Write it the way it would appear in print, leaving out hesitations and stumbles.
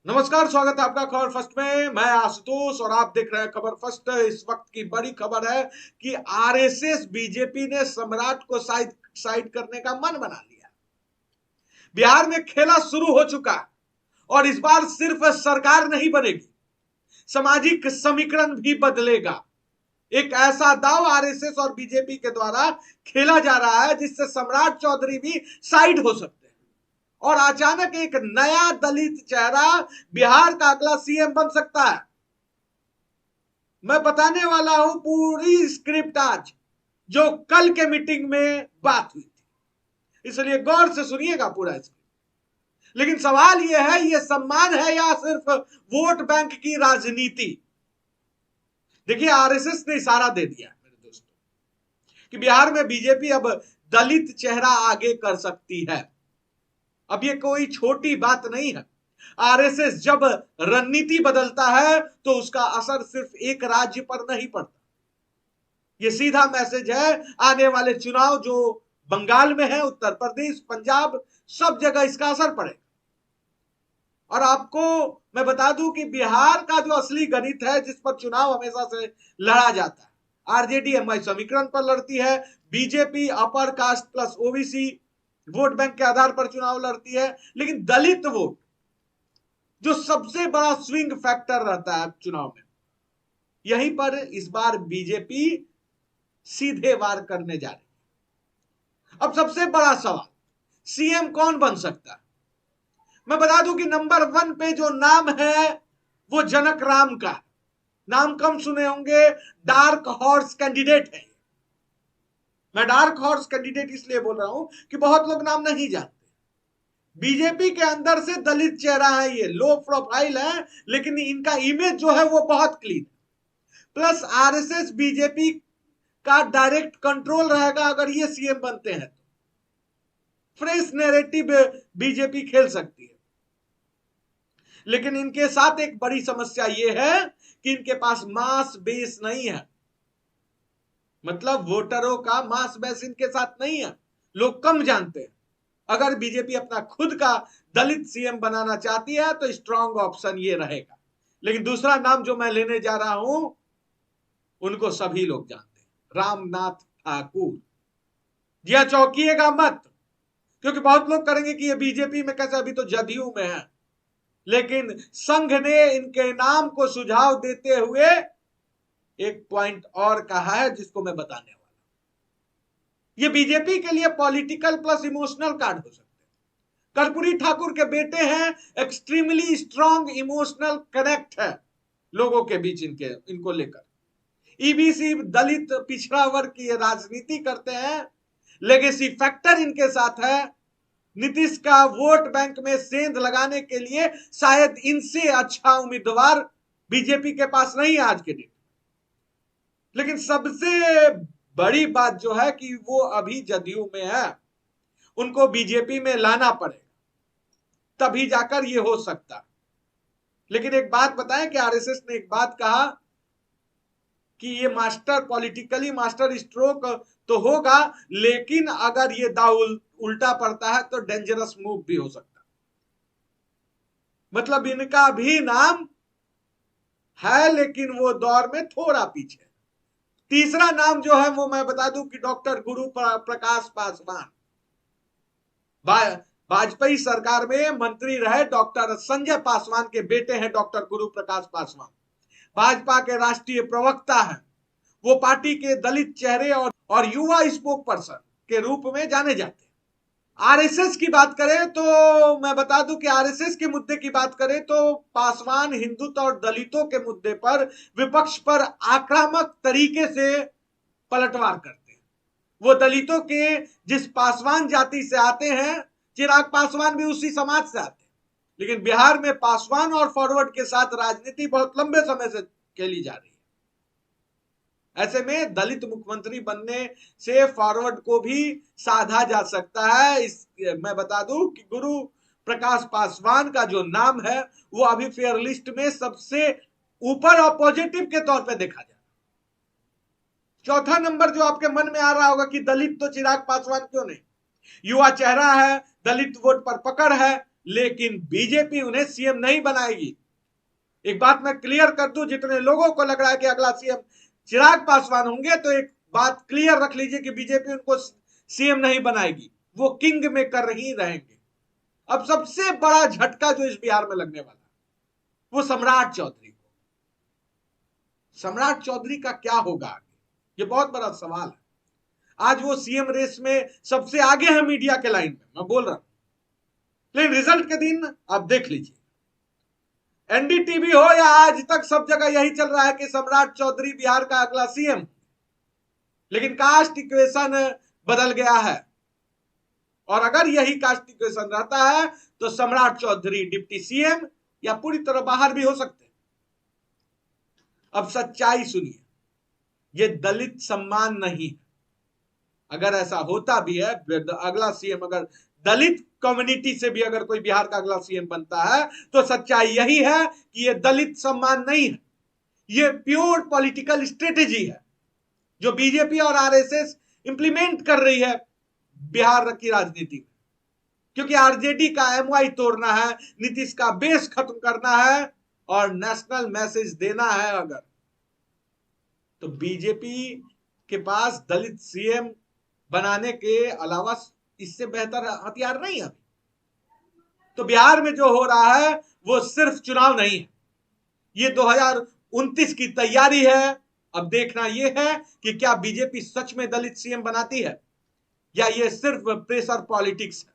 नमस्कार, स्वागत है आपका खबर फर्स्ट में। मैं आशुतोष और आप देख रहे हैं खबर फर्स्ट। इस वक्त की बड़ी खबर है कि आरएसएस बीजेपी ने सम्राट को साइड करने का मन बना लिया। बिहार में खेला शुरू हो चुका है और इस बार सिर्फ सरकार नहीं बनेगी, सामाजिक समीकरण भी बदलेगा। एक ऐसा दाव आरएसएस और बीजेपी के द्वारा खेला जा रहा है जिससे सम्राट चौधरी भी साइड हो सकते हैं और अचानक एक नया दलित चेहरा बिहार का अगला सीएम बन सकता है। मैं बताने वाला हूं पूरी स्क्रिप्ट आज, जो कल के मीटिंग में बात हुई थी, इसलिए गौर से सुनिएगा पूरा स्क्रिप्ट। लेकिन सवाल यह है, यह सम्मान है या सिर्फ वोट बैंक की राजनीति? देखिए, आरएसएस ने इशारा दे दिया मेरे दोस्तों कि बिहार में बीजेपी अब दलित चेहरा आगे कर सकती है। अब ये कोई छोटी बात नहीं है। आरएसएस जब रणनीति बदलता है तो उसका असर सिर्फ एक राज्य पर नहीं पड़ता। ये सीधा मैसेज है आने वाले चुनाव जो बंगाल में है, उत्तर प्रदेश, पंजाब, सब जगह इसका असर पड़ेगा। और आपको मैं बता दूं कि बिहार का जो असली गणित है, जिस पर चुनाव हमेशा से लड़ा जाता है, आरजेडी एमआई समीकरण पर लड़ती है, BJP upper caste plus OBC vote bank के आधार पर चुनाव लड़ती है, लेकिन दलित वोट जो सबसे बड़ा स्विंग फैक्टर रहता है चुनाव में, यहीं पर इस बार बीजेपी सीधे वार करने जा रही है। अब सबसे बड़ा सवाल, सीएम कौन बन सकता है? मैं बता दूं कि नंबर 1 पे जो नाम है वो जनक राम का है। नाम कम सुने होंगे, डार्क हॉर्स कैंडिडेट है। मैं डार्क हॉर्स कैंडिडेट इसलिए बोल रहा हूं कि बहुत लोग नाम नहीं जानते। बीजेपी के अंदर से दलित चेहरा है, ये लो प्रोफाइल है, लेकिन इनका इमेज जो है वो बहुत क्लीन। प्लस आरएसएस बीजेपी का डायरेक्ट कंट्रोल रहेगा अगर ये सीएम बनते हैं तो फ्रेश नैरेटिव बीजेपी खेल सकती है। लेकिन इनके साथ एक बड़ी समस्या यह है कि इनके पास मास बेस नहीं है। मतलब वोटरों का मास बेस इनके साथ नहीं है, लोग कम जानते हैं। अगर बीजेपी अपना खुद का दलित सीएम बनाना चाहती है तो स्ट्रांग ऑप्शन ये रहेगा। लेकिन दूसरा नाम जो मैं लेने जा रहा हूं, उनको सभी लोग जानते हैं, रामनाथ ठाकुर। जी हां, चौंकिएगा मत, क्योंकि बहुत लोग करेंगे कि ये बीजेपी में कैसे, अभी तो जदयू में है। लेकिन संघ ने इनके नाम को सुझाव देते हुए एक पॉइंट और कहा है जिसको मैं बताने वाला हूं। ये बीजेपी के लिए पॉलिटिकल प्लस इमोशनल कार्ड हो सकते हैं। कर्पूरी ठाकुर के बेटे हैं, एक्सट्रीमली स्ट्रांग इमोशनल कनेक्ट है लोगों के बीच इनको लेकर। ईबीसी दलित पिछड़ा वर्ग की राजनीति करते हैं, लेगेसी फैक्टर इनके साथ है। नीतीश का वोट बैंक में सेंध लगाने के लिए शायद इनसे अच्छा उम्मीदवार बीजेपी के पास नहीं है आज के दिन। लेकिन सबसे बड़ी बात जो है कि वो अभी जदयू में है, उनको बीजेपी में लाना पड़ेगा, तभी जाकर ये हो सकता। लेकिन एक बात बताएं कि आरएसएस ने एक बात कहा कि ये मास्टर पॉलिटिकली मास्टर स्ट्रोक तो होगा, लेकिन अगर ये दाव उल्टा पड़ता है तो डेंजरस मूव भी हो सकता है। मतलब इनका भी नाम है, लेकिन वो दौर में थोड़ा पीछे। तीसरा नाम जो है वो मैं बता दूं कि डॉक्टर गुरु प्रकाश पासवान। वाजपेयी सरकार में मंत्री रहे डॉक्टर संजय पासवान के बेटे हैं डॉक्टर गुरु प्रकाश पासवान। भाजपा के राष्ट्रीय प्रवक्ता हैं। वो पार्टी के दलित चेहरे और युवा स्पोक पर्सन के रूप में जाने जाते हैं। आरएसएस की बात करें तो मैं बता दूं कि आरएसएस के मुद्दे की बात करें तो पासवान हिंदुत्व और दलितों के मुद्दे पर विपक्ष पर आक्रामक तरीके से पलटवार करते हैं। वो दलितों के जिस पासवान जाति से आते हैं, चिराग पासवान भी उसी समाज से आते हैं, लेकिन बिहार में पासवान और फॉरवर्ड के साथ राजनीति बहुत लंबे समय से खेली जा रही है। ऐसे में दलित मुख्यमंत्री बनने से फॉरवर्ड को भी साधा जा सकता है। मैं बता दूं कि गुरु प्रकाश पासवान का जो नाम है वो अभी फेयर लिस्ट में सबसे ऊपर और पॉजिटिव के तौर पे देखा जाए। चौथा नंबर जो आपके मन में आ रहा होगा कि दलित तो चिराग पासवान क्यों नहीं, युवा चेहरा है, दलित वोट पर पकड़ है, लेकिन बीजेपी उन्हें सीएम नहीं बनाएगी। एक बात मैं क्लियर कर दूं, जितने लोगों को लग रहा है कि अगला सीएम चिराग पासवान होंगे, तो एक बात क्लियर रख लीजिए कि बीजेपी उनको सीएम नहीं बनाएगी, वो किंग मेकर ही रहेंगे। अब सबसे बड़ा झटका जो इस बिहार में लगने वाला वो सम्राट चौधरी को। सम्राट चौधरी का क्या होगा आगे, ये बहुत बड़ा सवाल है। आज वो सीएम रेस में सबसे आगे है मीडिया के लाइन में, मैं बोल रहा हूं, लेकिन रिजल्ट के दिन आप देख लीजिए, एनडीटीवी हो या आज तक, सब जगह यही चल रहा है कि सम्राट चौधरी बिहार का अगला सीएम। लेकिन कास्ट इक्वेशन बदल गया है, और अगर यही कास्ट इक्वेशन रहता है तो सम्राट चौधरी डिप्टी सीएम या पूरी तरह बाहर भी हो सकते हैं। अब सच्चाई सुनिए, ये दलित सम्मान नहीं है। अगर ऐसा होता भी है, अगला सीएम अगर दलित कम्युनिटी से भी अगर कोई बिहार का अगला सीएम बनता है, तो सच्चाई यही है कि ये दलित सम्मान नहीं है, ये प्योर पॉलिटिकल स्ट्रेटेजी है जो बीजेपी और आरएसएस इंप्लीमेंट कर रही है बिहार की राजनीति में। क्योंकि आरजेडी का एमवाई तोड़ना है, नीतीश का बेस खत्म करना है और नेशनल मैसेज देना है अगर, तो बीजेपी के पास दलित सीएम बनाने के अलावा इससे बेहतर हथियार नहीं है। तो बिहार में जो हो रहा है वो सिर्फ चुनाव नहीं है, ये 2029 की तैयारी है। अब देखना यह है कि क्या बीजेपी सच में दलित सीएम बनाती है या ये सिर्फ प्रेशर पॉलिटिक्स है।